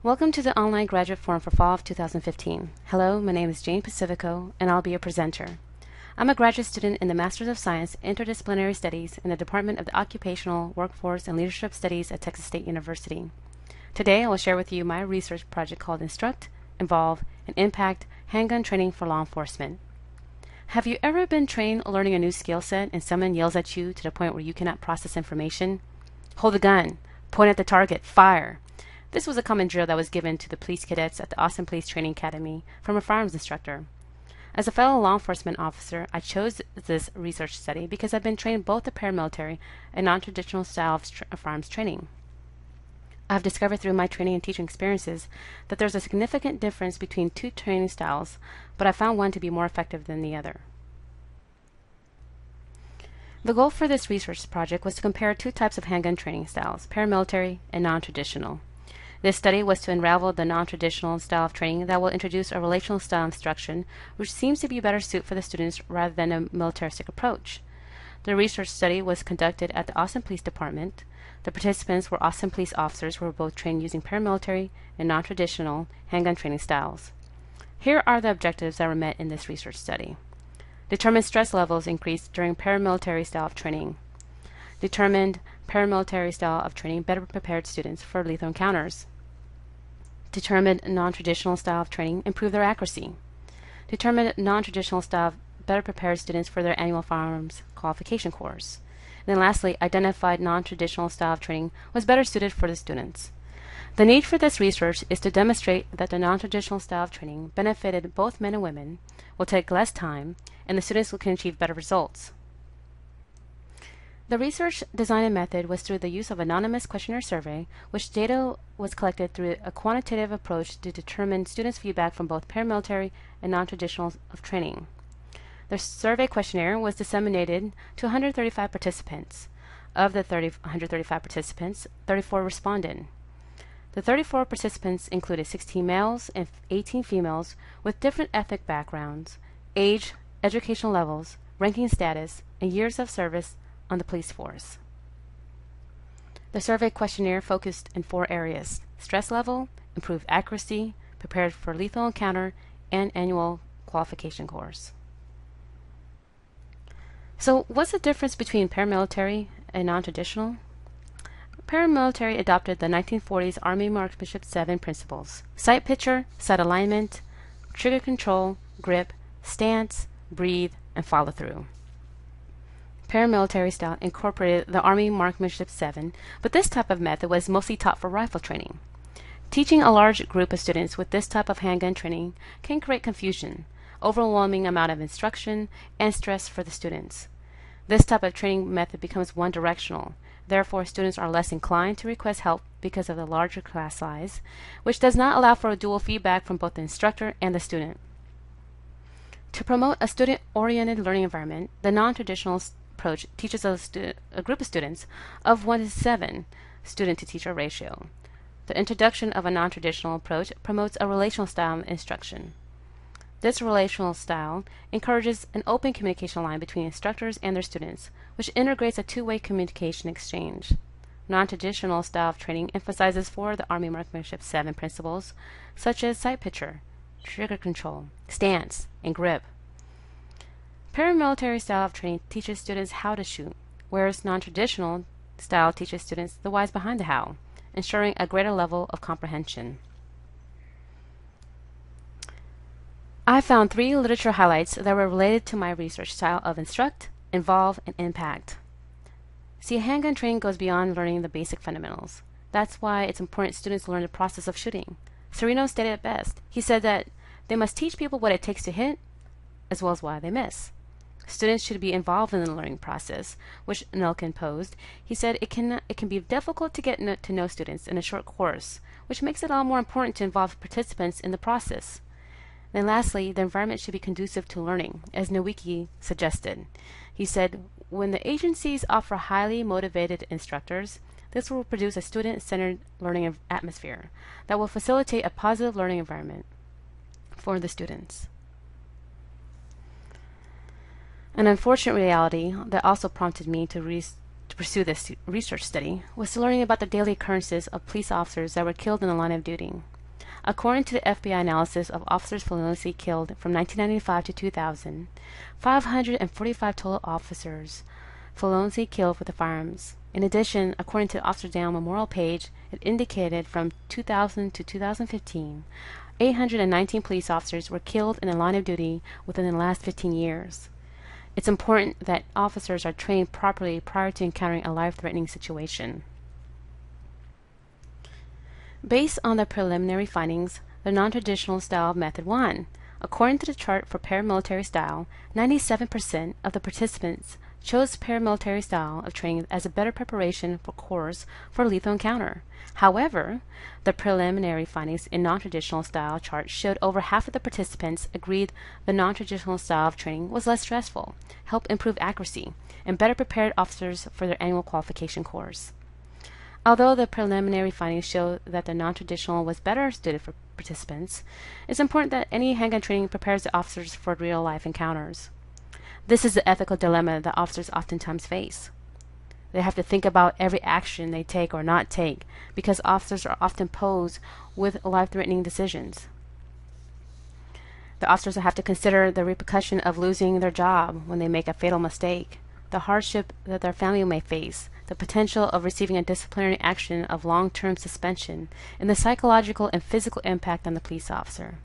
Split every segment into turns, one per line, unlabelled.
Welcome to the online graduate forum for fall of 2015. Hello, my name is Jane Pacifico, and I'll be your presenter. I'm a graduate student in the Master's of Science Interdisciplinary Studies in the Department of the Occupational, Workforce, and Leadership Studies at Texas State University. Today, I will share with you my research project called Instruct, Involve, and Impact Handgun Training for Law Enforcement. Have you ever been trained learning a new skill set and someone yells at you to the point where you cannot process information? Hold the gun, point at the target, fire. This was a common drill that was given to the police cadets at the Austin Police Training Academy from a firearms instructor. As a fellow law enforcement officer, I chose this research study because I've been trained both the paramilitary and non-traditional style of firearms training. I've discovered through my training and teaching experiences that there's a significant difference between two training styles, but I found one to be more effective than the other. The goal for this research project was to compare two types of handgun training styles, paramilitary and non-traditional. This study was to unravel the non-traditional style of training that will introduce a relational style instruction, which seems to be better suited for the students rather than a militaristic approach. The research study was conducted at the Austin Police Department. The participants were Austin police officers who were both trained using paramilitary and non-traditional handgun training styles. Here are the objectives that were met in this research study. Determined stress levels increased during paramilitary style of training. Determined paramilitary style of training better prepared students for lethal encounters. Determined non-traditional style of training improved their accuracy. Determined non-traditional style better prepared students for their annual firearms qualification course. And then lastly, identified non-traditional style of training was better suited for the students. The need for this research is to demonstrate that the non-traditional style of training benefited both men and women, will take less time, and the students can achieve better results. The research design and method was through the use of anonymous questionnaire survey, which data was collected through a quantitative approach to determine students' feedback from both paramilitary and non-traditional of training. The survey questionnaire was disseminated to 135 participants. Of the 135 participants, 34 responded. The 34 participants included 16 males and 18 females with different ethnic backgrounds, age, educational levels, ranking status, and years of service on the police force. The survey questionnaire focused in 4 areas: stress level, improved accuracy, prepared for lethal encounter, and annual qualification course. So what's the difference between paramilitary and non-traditional? Paramilitary adopted the 1940s Army Marksmanship 7 principles: sight picture, sight alignment, trigger control, grip, stance, breathe, and follow through. Paramilitary style incorporated the Army Marksmanship 7, but this type of method was mostly taught for rifle training. Teaching a large group of students with this type of handgun training can create confusion, overwhelming amount of instruction, and stress for the students. This type of training method becomes one-directional. Therefore, students are less inclined to request help because of the larger class size, which does not allow for a dual feedback from both the instructor and the student. To promote a student-oriented learning environment, the non-traditional approach teaches a group of students of 1 to 7 student-to-teacher ratio. The introduction of a non-traditional approach promotes a relational style instruction. This relational style encourages an open communication line between instructors and their students, which integrates a two-way communication exchange. Non-traditional style of training emphasizes 4 of the Army Marksmanship 7 principles, such as sight picture, trigger control, stance, and grip. Paramilitary style of training teaches students how to shoot, whereas non-traditional style teaches students the whys behind the how, ensuring a greater level of comprehension. I found 3 literature highlights that were related to my research style of instruct, involve, and impact. See, handgun training goes beyond learning the basic fundamentals. That's why it's important students learn the process of shooting. Serino stated it best. He said that they must teach people what it takes to hit, as well as why they miss. Students should be involved in the learning process, which Nelkin posed. He said it can be difficult to get to know students in a short course, which makes it all more important to involve participants in the process. Then lastly, the environment should be conducive to learning, as Nowicki suggested. He said, when the agencies offer highly motivated instructors, this will produce a student-centered learning atmosphere that will facilitate a positive learning environment for the students. An unfortunate reality that also prompted me to pursue this research study was learning about the daily occurrences of police officers that were killed in the line of duty. According to the FBI analysis of officers feloniously killed from 1995 to 2000, 545 total officers feloniously killed with the firearms. In addition, according to the Officer Down Memorial page, it indicated from 2000 to 2015, 819 police officers were killed in the line of duty within the last 15 years. It's important that officers are trained properly prior to encountering a life-threatening situation. Based on the preliminary findings, the non-traditional style of Method 1. According to the chart for paramilitary style, 97% of the participants chose paramilitary style of training as a better preparation for course for a lethal encounter. However, the preliminary findings in non-traditional style chart showed over half of the participants agreed the non-traditional style of training was less stressful, helped improve accuracy, and better prepared officers for their annual qualification course. Although the preliminary findings show that the non-traditional was better suited for participants, it's important that any handgun training prepares the officers for real-life encounters. This is the ethical dilemma that officers oftentimes face. They have to think about every action they take or not take because officers are often posed with life-threatening decisions. The officers have to consider the repercussion of losing their job when they make a fatal mistake, the hardship that their family may face, the potential of receiving a disciplinary action of long-term suspension, and the psychological and physical impact on the police officer.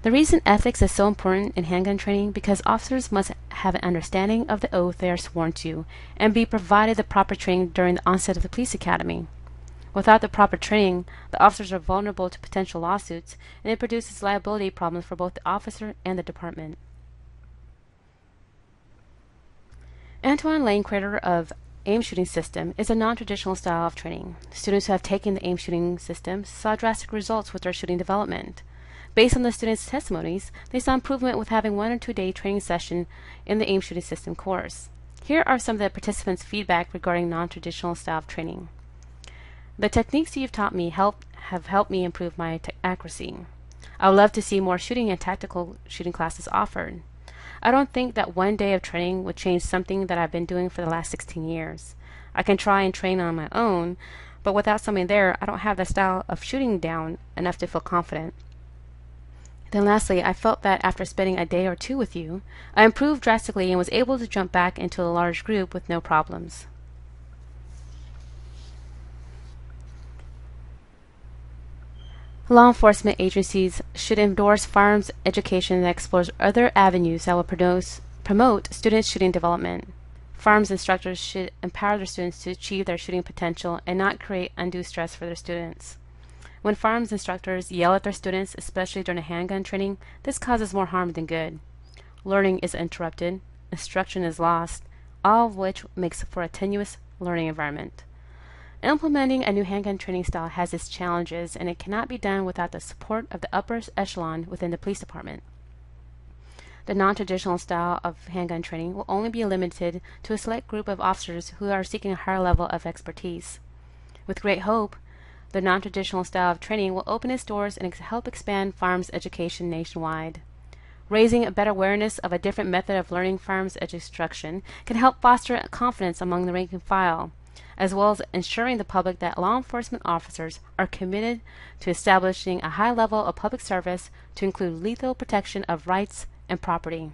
The reason ethics is so important in handgun training because officers must have an understanding of the oath they are sworn to and be provided the proper training during the onset of the police academy. Without the proper training, the officers are vulnerable to potential lawsuits, and it produces liability problems for both the officer and the department. Antoine Lane, creator of aim shooting system, is a non-traditional style of training. Students who have taken the aim shooting system saw drastic results with their shooting development. Based on the students' testimonies, they saw improvement with having 1 or 2 day training session in the aim shooting system course. Here are some of the participants' feedback regarding non-traditional style of training. The techniques you've taught me have helped me improve my accuracy. I would love to see more shooting and tactical shooting classes offered. I don't think that 1 day of training would change something that I've been doing for the last 16 years. I can try and train on my own, but without somebody there, I don't have the style of shooting down enough to feel confident. Then lastly, I felt that after spending a day or 2 with you, I improved drastically and was able to jump back into a large group with no problems. Law enforcement agencies should endorse firearms education that explores other avenues that will promote student shooting development. Firearms instructors should empower their students to achieve their shooting potential and not create undue stress for their students. When firearms instructors yell at their students, especially during a handgun training, this causes more harm than good. Learning is interrupted, instruction is lost, all of which makes for a tenuous learning environment. Implementing a new handgun training style has its challenges, and it cannot be done without the support of the upper echelon within the police department. The non-traditional style of handgun training will only be limited to a select group of officers who are seeking a higher level of expertise. With great hope, the non-traditional style of training will open its doors and help expand firearms education nationwide. Raising a better awareness of a different method of learning firearms instruction can help foster confidence among the rank and file, as well as ensuring the public that law enforcement officers are committed to establishing a high level of public service to include lethal protection of rights and property.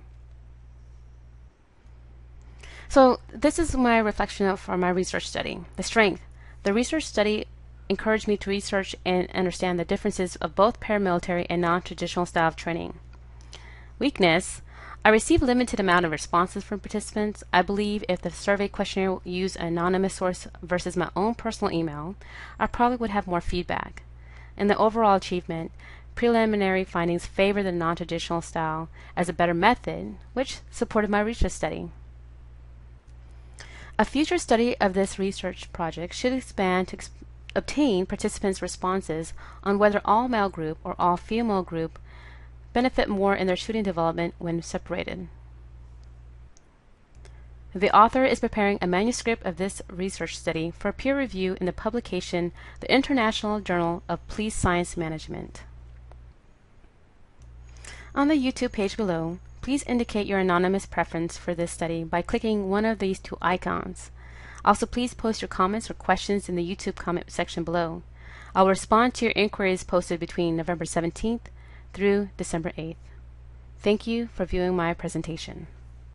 So this is my reflection for my research study. The strength. The research study encouraged me to research and understand the differences of both paramilitary and non-traditional style of training. Weakness. I received a limited amount of responses from participants. I believe if the survey questionnaire used an anonymous source versus my own personal email, I probably would have more feedback. In the overall achievement, preliminary findings favor the non-traditional style as a better method, which supported my research study. A future study of this research project should expand to obtain participants' responses on whether all male group or all female group benefit more in their shooting development when separated. The author is preparing a manuscript of this research study for peer review in the publication The International Journal of Police Science Management. On the YouTube page below, please indicate your anonymous preference for this study by clicking one of these 2 icons. Also, please post your comments or questions in the YouTube comment section below. I'll respond to your inquiries posted between November 17th through December 8th. Thank you for viewing my presentation.